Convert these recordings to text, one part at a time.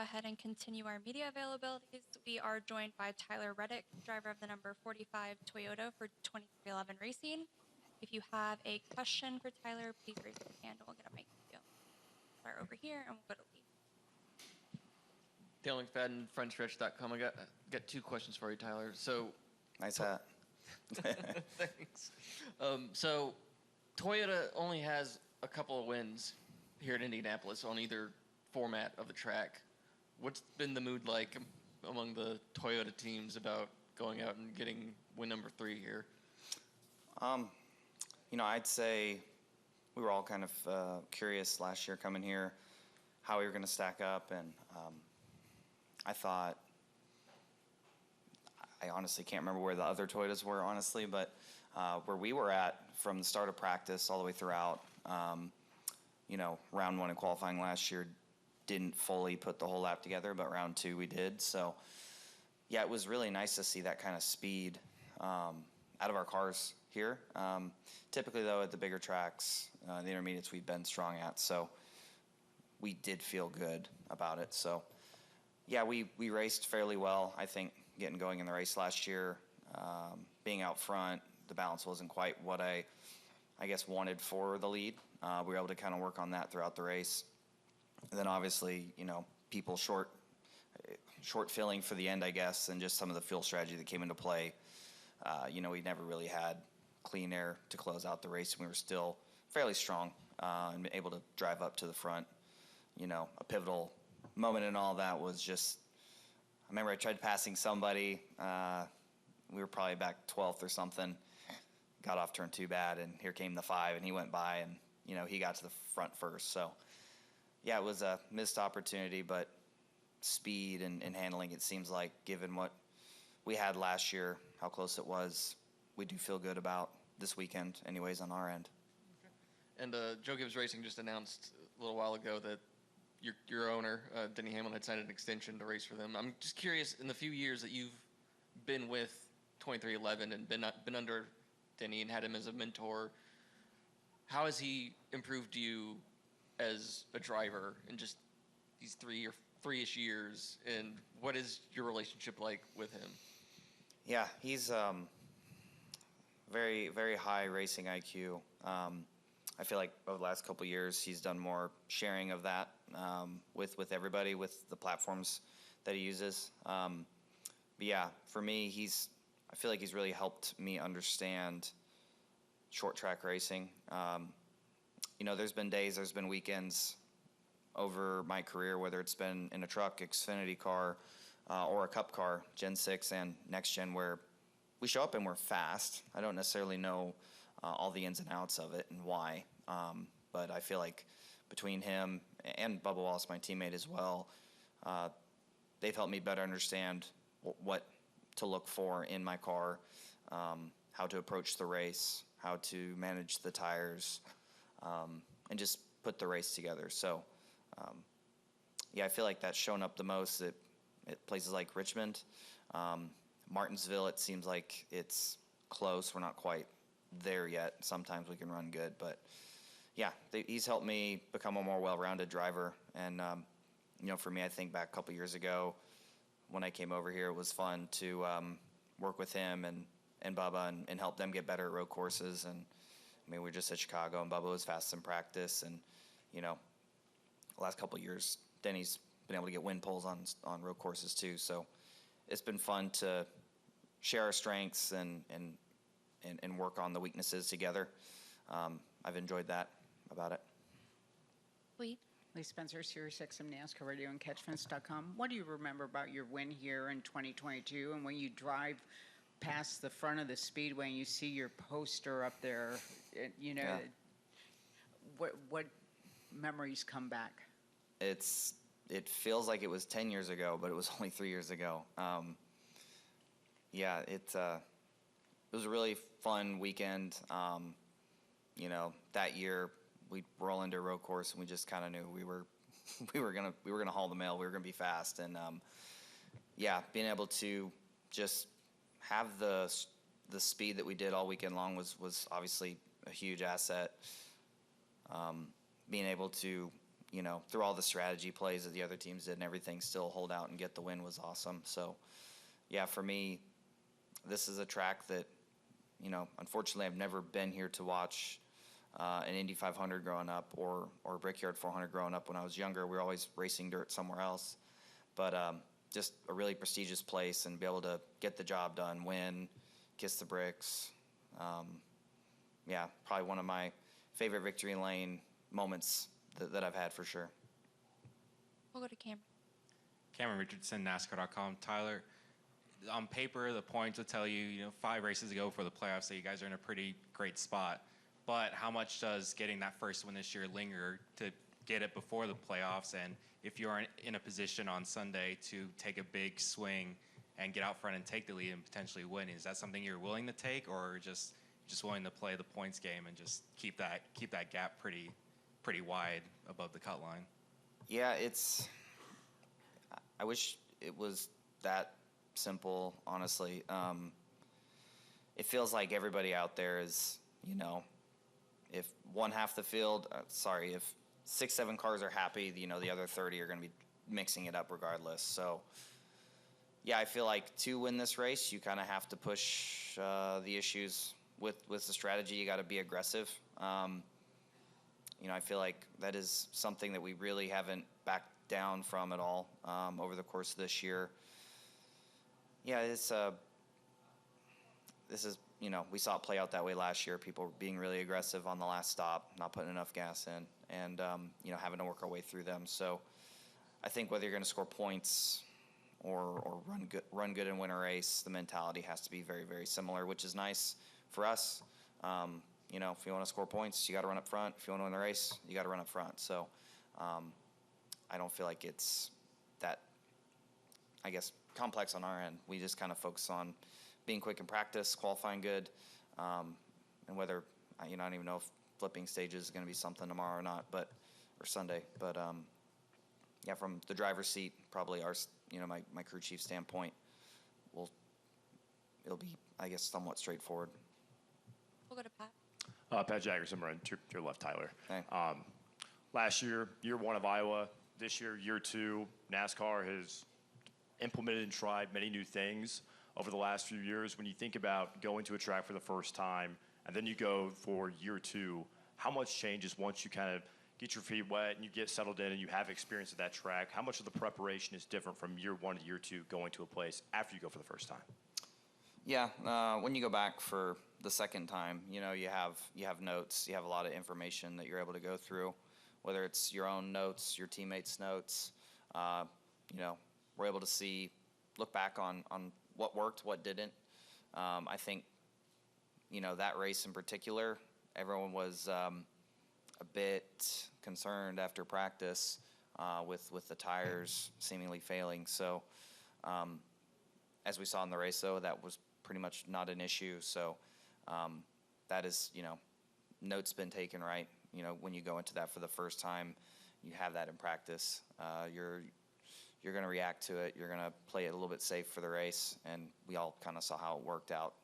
ahead and continue our media availabilities. We are joined by Tyler Reddick, driver of the number 45 Toyota for 2311 Racing. If you have a question for Tyler, please raise your hand and we'll get a mic to you. Start over here and we'll go to Lee. Dale McFadden, frontstretch.com. I got two questions for you, Tyler. So, nice hat. Thanks. So, Toyota only has a couple of wins here at Indianapolis on either format of the track. What's been the mood like among the Toyota teams about going out and getting win number 3 here? I'd say we were all kind of curious last year coming here how we were going to stack up, and I thought, I honestly can't remember where the other Toyotas were, honestly, but where we were at from the start of practice all the way throughout, round 1 in qualifying last year didn't fully put the whole lap together, but round 2 we did. So, yeah, it was really nice to see that kind of speed out of our cars here. Typically, though, at the bigger tracks, the intermediates we've been strong at, so we did feel good about it. So, yeah, we raced fairly well, I think, getting going in the race last year. Being out front, the balance wasn't quite what I guess, wanted for the lead. We were able to kind of work on that throughout the race. And then obviously, people short filling for the end, I guess, and just some of the fuel strategy that came into play. We never really had clean air to close out the race, and we were still fairly strong and able to drive up to the front. A pivotal moment in all that was just, I remember I tried passing somebody. We were probably back 12th or something. Got off turn 2 bad, and here came the 5, and he went by, and, he got to the front first. So, yeah, it was a missed opportunity, but speed and handling, it seems like, given what we had last year, how close it was, we do feel good about this weekend anyways on our end. Okay. And Joe Gibbs Racing just announced a little while ago that your owner, Denny Hamlin, had signed an extension to race for them. I'm just curious, in the few years that you've been with 2311 and been under Denny and had him as a mentor, how has he improved you as a driver in just these 3-ish years, and what is your relationship like with him? Yeah, he's very, very high racing IQ. I feel like over the last couple of years he's done more sharing of that with everybody, with the platforms that he uses. But yeah, for me, I feel like he's really helped me understand short track racing. There's been days, there's been weekends over my career, whether it's been in a truck, Xfinity car, or a Cup car, Gen 6 and Next Gen, where we show up and we're fast. I don't necessarily know all the ins and outs of it and why, but I feel like between him and Bubba Wallace, my teammate as well, they've helped me better understand what to look for in my car, how to approach the race, how to manage the tires, and just put the race together. So, I feel like that's shown up the most at places like Richmond. Martinsville, it seems like it's close. We're not quite there yet. Sometimes we can run good, but yeah, he's helped me become a more well-rounded driver. And, for me, I think back a couple years ago when I came over here, it was fun to work with him and Bubba and help them get better at road courses. And, we were just at Chicago, and Bubba was fast in practice. And, the last couple of years, Denny's been able to get win poles on road courses too. So it's been fun to share our strengths and work on the weaknesses together. I've enjoyed that about it. Lee? Lee Spencer, SiriusXM NASCAR Radio and CatchFence.com. What do you remember about your win here in 2022? And when you drive past the front of the Speedway and you see your poster up there, Yeah. what memories come back? It feels like it was 10 years ago, but it was only 3 years ago. It was a really fun weekend. That year we roll into a road course and we just kind of knew we were gonna haul the mail. We were gonna be fast, and being able to just have the speed that we did all weekend long was obviously a huge asset. Being able to through all the strategy plays that the other teams did and everything, still hold out and get the win was awesome. So, yeah, for me, this is a track that, unfortunately I've never been here to watch an Indy 500 growing up or Brickyard 400 growing up. When I was younger, we were always racing dirt somewhere else. But just a really prestigious place, and be able to get the job done, win, kiss the bricks. Yeah, probably one of my favorite victory lane moments that I've had for sure. We'll go to Cameron. Cameron Richardson, NASCAR.com. Tyler, on paper, the points would tell you, 5 races to go for the playoffs, so you guys are in a pretty great spot. But how much does getting that first win this year linger to get it before the playoffs? And if you're in a position on Sunday to take a big swing and get out front and take the lead and potentially win, is that something you're willing to take, or just willing to play the points game and just keep that gap pretty wide above the cut line? Yeah, I wish it was that simple, honestly. It feels like everybody out there is, if one half the field, if 6-7 cars are happy, the other 30 are going to be mixing it up regardless. So, yeah, I feel like to win this race, you kind of have to push the issues with the strategy. You got to be aggressive. I feel like that is something that we really haven't backed down from at all over the course of this year. Yeah, this is, we saw it play out that way last year. People being really aggressive on the last stop, not putting enough gas in, and, having to work our way through them. So I think whether you're going to score points or run good and win a race, the mentality has to be very, very similar, which is nice for us. If you want to score points, you got to run up front. If you want to win the race, you got to run up front. So I don't feel like it's that, I guess, complex on our end. We just kind of focus on being quick in practice, qualifying good, and whether, I don't even know if flipping stages is going to be something tomorrow or not, or Sunday. But, yeah, from the driver's seat, probably my crew chief standpoint, it'll be, I guess, somewhat straightforward. We'll go to Pat. Pat Jaggers, I'm running to your left, Tyler. Hey. Last year 1 of Iowa. This year 2, NASCAR has implemented and tried many new things over the last few years. When you think about going to a track for the first time, and then you go for year 2, how much changes once you kind of get your feet wet and you get settled in and you have experience at that track? How much of the preparation is different from year 1 to year 2 going to a place after you go for the first time? Yeah, when you go back for the second time, you have notes, you have a lot of information that you're able to go through, whether it's your own notes, your teammates' notes. We're able to look back on what worked, what didn't. I think, that race in particular, everyone was a bit concerned after practice with the tires seemingly failing. So, as we saw in the race, though, that was pretty much not an issue. So that is, notes been taken, right? When you go into that for the first time, you have that in practice. You're going to react to it. You're going to play it a little bit safe for the race. And we all kind of saw how it worked out.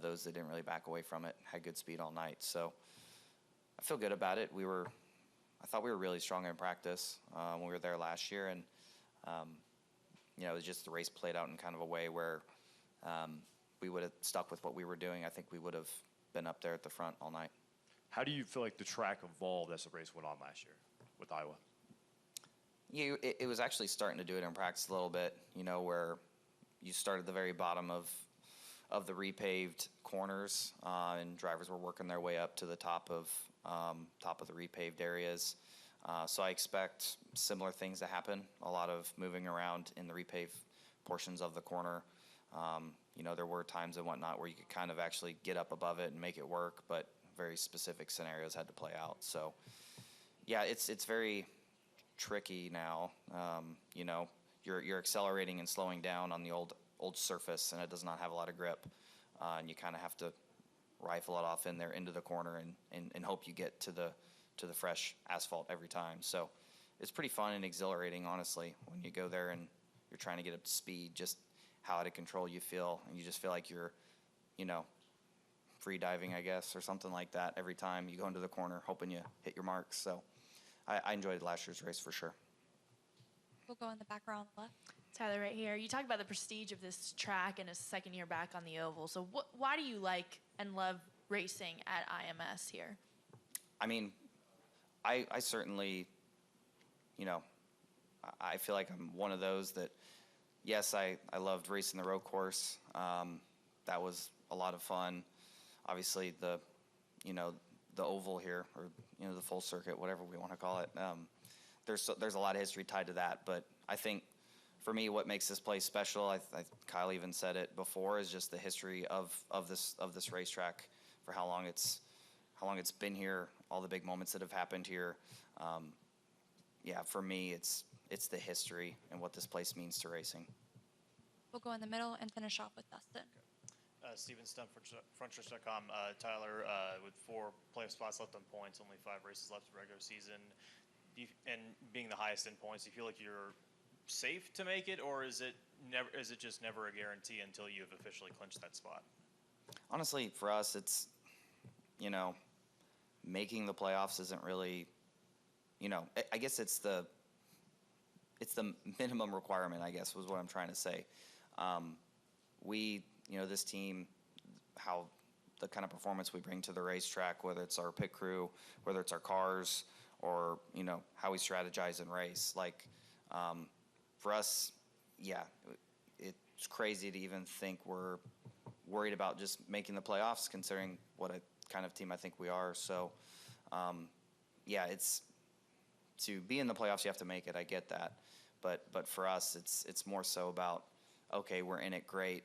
Those that didn't really back away from it had good speed all night. So I feel good about it. I thought we were really strong in practice when we were there last year. And, it was just the race played out in kind of a way where we would have stuck with what we were doing. I think we would have been up there at the front all night. How do you feel like the track evolved as the race went on last year with Iowa? Yeah, it was actually starting to do it in practice a little bit, where you start at the very bottom of the repaved corners, and drivers were working their way up to the top of the repaved areas. So I expect similar things to happen, a lot of moving around in the repaved portions of the corner. There were times and whatnot where you could kind of actually get up above it and make it work, but very specific scenarios had to play out. So, yeah, it's very tricky now. You're accelerating and slowing down on the old surface, and it does not have a lot of grip, and you kind of have to rifle it off in there into the corner and hope you get to the fresh asphalt every time. So it's pretty fun and exhilarating, honestly, when you go there and you're trying to get up to speed, just how out of control you feel, and you just feel like you're, free diving, I guess, or something like that every time you go into the corner, hoping you hit your marks. So I enjoyed last year's race for sure. We'll go in the back row on the left. Tyler, right here. You talked about the prestige of this track and his second year back on the oval. So why do you like and love racing at IMS here? I mean, I certainly, you know, I feel like I'm one of those that, yes, I loved racing the road course. That was a lot of fun. Obviously, the oval here, or, you know, the full circuit, whatever we want to call it. There's a lot of history tied to that. But I think for me, what makes this place special, Kyle even said it before, is just the history of this racetrack, for how long it's been here, all the big moments that have happened here. Yeah, for me, it's the history and what this place means to racing. We'll go in the middle and finish off with Dustin. Steven Stump, Frontstretch.com. Tyler, with 4 playoff spots left on points, only 5 races left in the regular season, and being the highest in points, do you feel like you're safe to make it, or is it just never a guarantee until you have officially clinched that spot? Honestly, for us, it's, you know, making the playoffs isn't really, you know, I guess it's the minimum requirement, I guess, was what I'm trying to say. You know, this team, how the kind of performance we bring to the racetrack, whether it's our pit crew, whether it's our cars, or, you know, how we strategize and race. Like, for us, yeah, it's crazy to even think we're worried about just making the playoffs, considering what a kind of team I think we are. So, yeah, it's to be in the playoffs, you have to make it. I get that, but for us, it's more so about, okay, we're in it, great,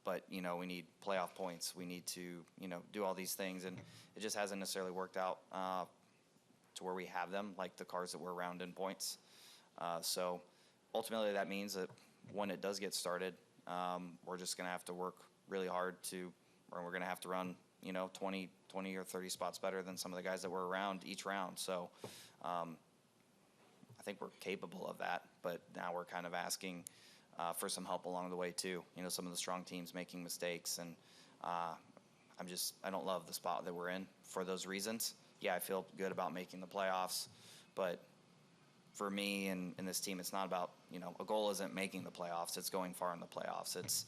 but, you know, we need playoff points. We need to, you know, do all these things, and it just hasn't necessarily worked out to where we have them, like the cars that we're around in points. So ultimately, that means that when it does get started, we're just going to have to work really hard or we're going to have to run, you know, 20 or 30 spots better than some of the guys that were around each round. So I think we're capable of that, but now we're kind of asking for some help along the way too. You know, some of the strong teams making mistakes, and I don't love the spot that we're in for those reasons. Yeah, I feel good about making the playoffs, but for me and this team, it's not about, you know, a goal isn't making the playoffs, it's going far in the playoffs. It's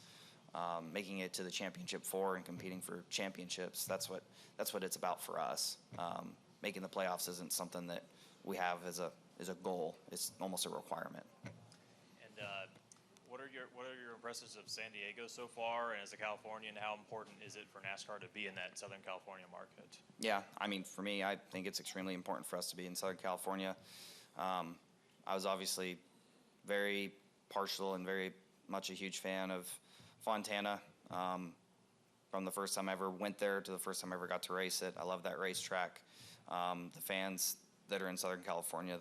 making it to the championship 4 and competing for championships. That's what it's about for us. Making the playoffs isn't something that we have as a goal. It's almost a requirement. And what are your impressions of San Diego so far, and as a Californian, how important is it for NASCAR to be in that Southern California market? Yeah, I mean, for me, I think it's extremely important for us to be in Southern California. I was obviously very partial and very much a huge fan of Fontana from the first time I ever went there to the first time I ever got to race it. I love that racetrack. The fans that are in Southern California,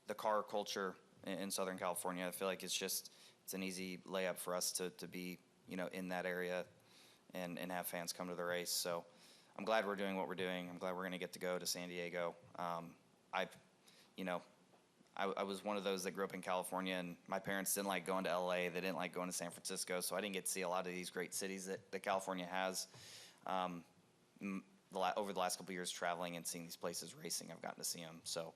the car culture in Southern California, I feel like it's an easy layup for us to be, you know, in that area and have fans come to the race. So I'm glad we're doing what we're doing. I'm glad we're going to get to go to San Diego. I was one of those that grew up in California, and my parents didn't like going to LA. They didn't like going to San Francisco, so I didn't get to see a lot of these great cities that California has. Over the last couple of years traveling and seeing these places racing, I've gotten to see them. So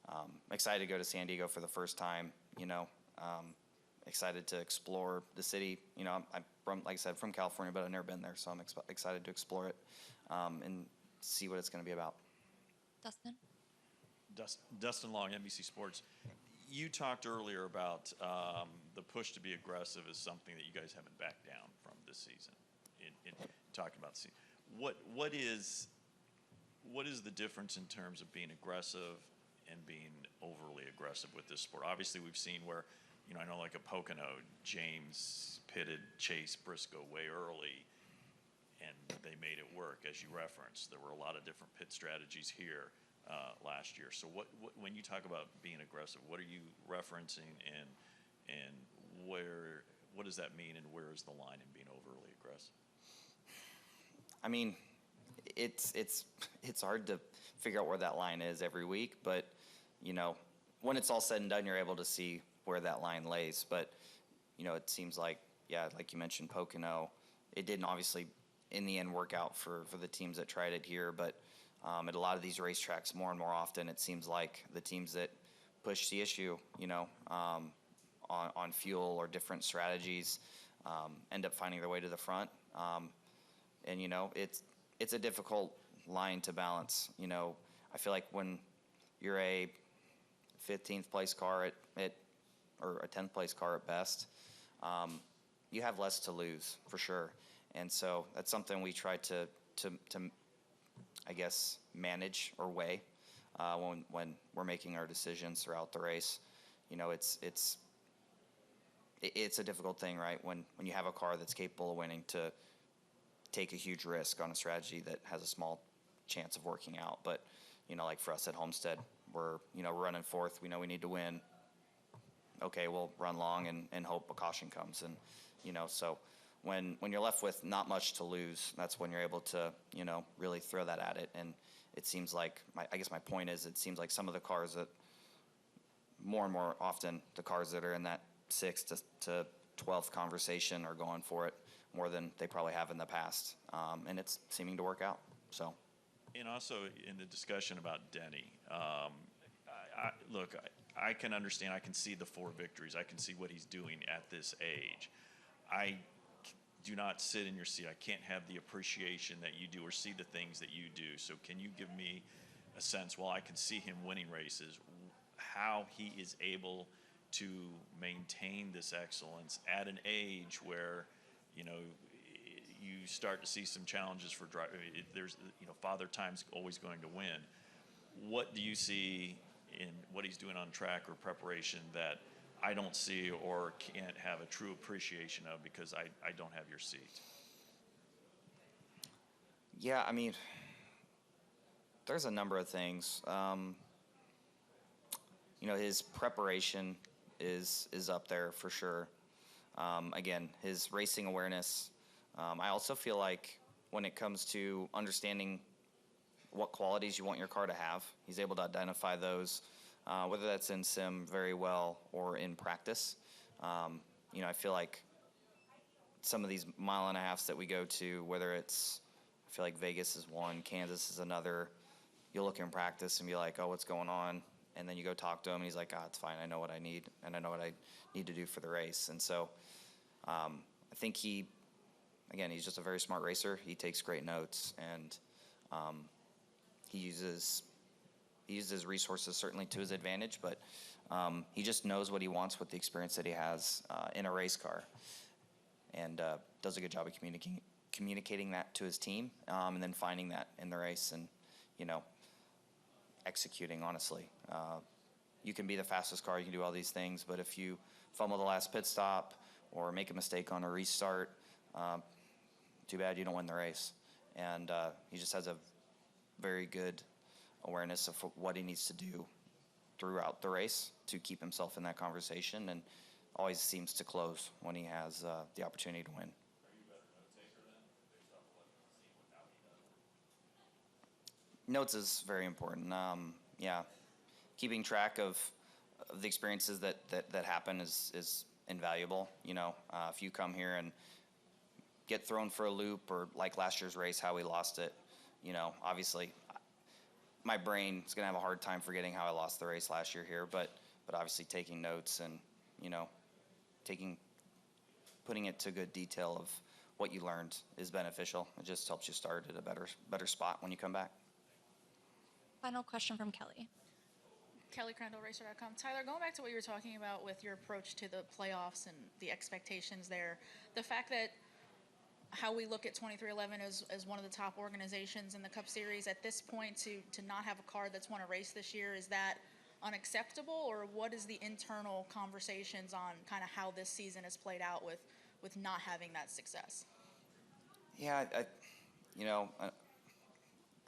I'm excited to go to San Diego for the first time, you know. Excited to explore the city. You know, I'm from, like I said, from California, but I've never been there, so I'm excited to explore it and see what it's going to be about. Dustin? Dustin Long, NBC Sports. You talked earlier about the push to be aggressive is something that you guys haven't backed down from this season. In talking about the season, what is the difference in terms of being aggressive and being overly aggressive with this sport? Obviously, we've seen where, you know, I know like a Pocono, James pitted Chase Briscoe way early, and they made it work, as you referenced. There were a lot of different pit strategies here last year. So when you talk about being aggressive, what are you referencing, and what does that mean, and where is the line in being overly aggressive? I mean, it's hard to figure out where that line is every week, but, you know, when it's all said and done, you're able to see where that line lays. But, you know, it seems like, yeah, like you mentioned, Pocono, it didn't obviously in the end work out for the teams that tried it here, but At a lot of these racetracks, more and more often, it seems like the teams that push the issue, on fuel or different strategies, end up finding their way to the front. And it's a difficult line to balance. I feel like when you're a 15th place car or a 10th place car at best, you have less to lose for sure. And so that's something we try to I guess, manage or weigh when we're making our decisions throughout the race. It's a difficult thing, right? When you have a car that's capable of winning, to take a huge risk on a strategy that has a small chance of working out. But like for us at Homestead, we're running fourth. We know we need to win. Okay, we'll run long and hope a caution comes. And so when you're left with not much to lose, that's when you're able to really throw that at it. And it seems like I guess my point is, it seems like some of the cars that more and more often the cars that are in that 6th to 12th conversation are going for it more than they probably have in the past, and it's seeming to work out. So. And also in the discussion about Denny, I can understand. I can see the 4 victories. I can see what he's doing at this age. I do not sit in your seat. I can't have the appreciation that you do or see the things that you do. So can you give me a sense, while I can see him winning races, how he is able to maintain this excellence at an age where, you start to see some challenges for driving. There's, Father Time's always going to win. What do you see in what he's doing on track or preparation that I don't see or can't have a true appreciation of because I don't have your seat? Yeah, I mean, there's a number of things. His preparation is up there for sure. Again, his racing awareness. I also feel like when it comes to understanding what qualities you want your car to have, he's able to identify those, whether that's in sim very well or in practice. I feel like some of these 1.5 miles that we go to, whether it's, I feel like Vegas is one, Kansas is another, you'll look in practice and be like, oh, what's going on? And then you go talk to him, and he's like, it's fine. I know what I need, and I know what I need to do for the race. And so I think he's just a very smart racer. He takes great notes, and he uses resources certainly to his advantage, but he just knows what he wants with the experience that he has in a race car, and does a good job of communicating that to his team, and then finding that in the race and, executing, honestly. You can be the fastest car, you can do all these things, but if you fumble the last pit stop or make a mistake on a restart, too bad you don't win the race. And he just has a very good awareness of what he needs to do throughout the race to keep himself in that conversation, and always seems to close when he has the opportunity to win. Notes is very important. Keeping track of the experiences that happen is invaluable. If you come here and get thrown for a loop, or like last year's race, how we lost it, obviously my brain is going to have a hard time forgetting how I lost the race last year here, but obviously taking notes and, putting it to good detail of what you learned is beneficial. It just helps you start at a better spot when you come back. Final question from Kelly. Kelly Crandall, Racer.com. Tyler, going back to what you were talking about with your approach to the playoffs and the expectations there, the fact that how we look at 23XI as one of the top organizations in the Cup Series at this point, to not have a car that's won a race this year, is that unacceptable, or what is the internal conversations on kind of how this season has played out with not having that success? Yeah,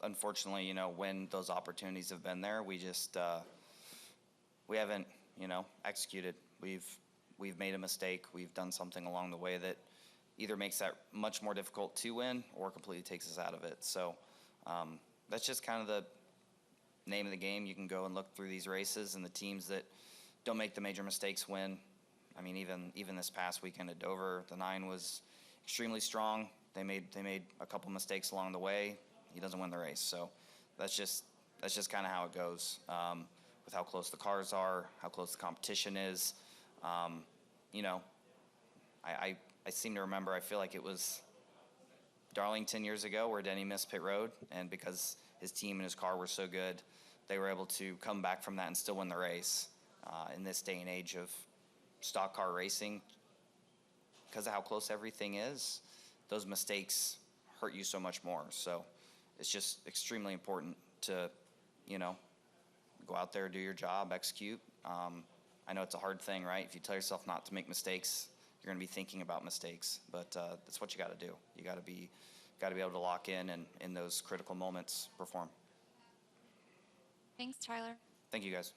unfortunately, when those opportunities have been there, we just we haven't, executed. We've made a mistake. We've done something along the way that either makes that much more difficult to win or completely takes us out of it. So that's just kind of the name of the game. You can go and look through these races, and the teams that don't make the major mistakes win. I mean, even this past weekend at Dover, the 9 was extremely strong. They made a couple mistakes along the way. He doesn't win the race. So that's just kind of how it goes. With how close the cars are, how close the competition is. You know, I seem to remember, I feel like it was Darlington years ago where Denny missed pit road, and because his team and his car were so good, they were able to come back from that and still win the race. In this day and age of stock car racing, because of how close everything is, those mistakes hurt you so much more. So it's just extremely important to, you know, go out there, do your job, execute. I know it's a hard thing, right? If you tell yourself not to make mistakes, you're going to be thinking about mistakes. But that's what you got to do. You got to be able to lock in and in those critical moments perform. Thanks, Tyler. Thank you, guys.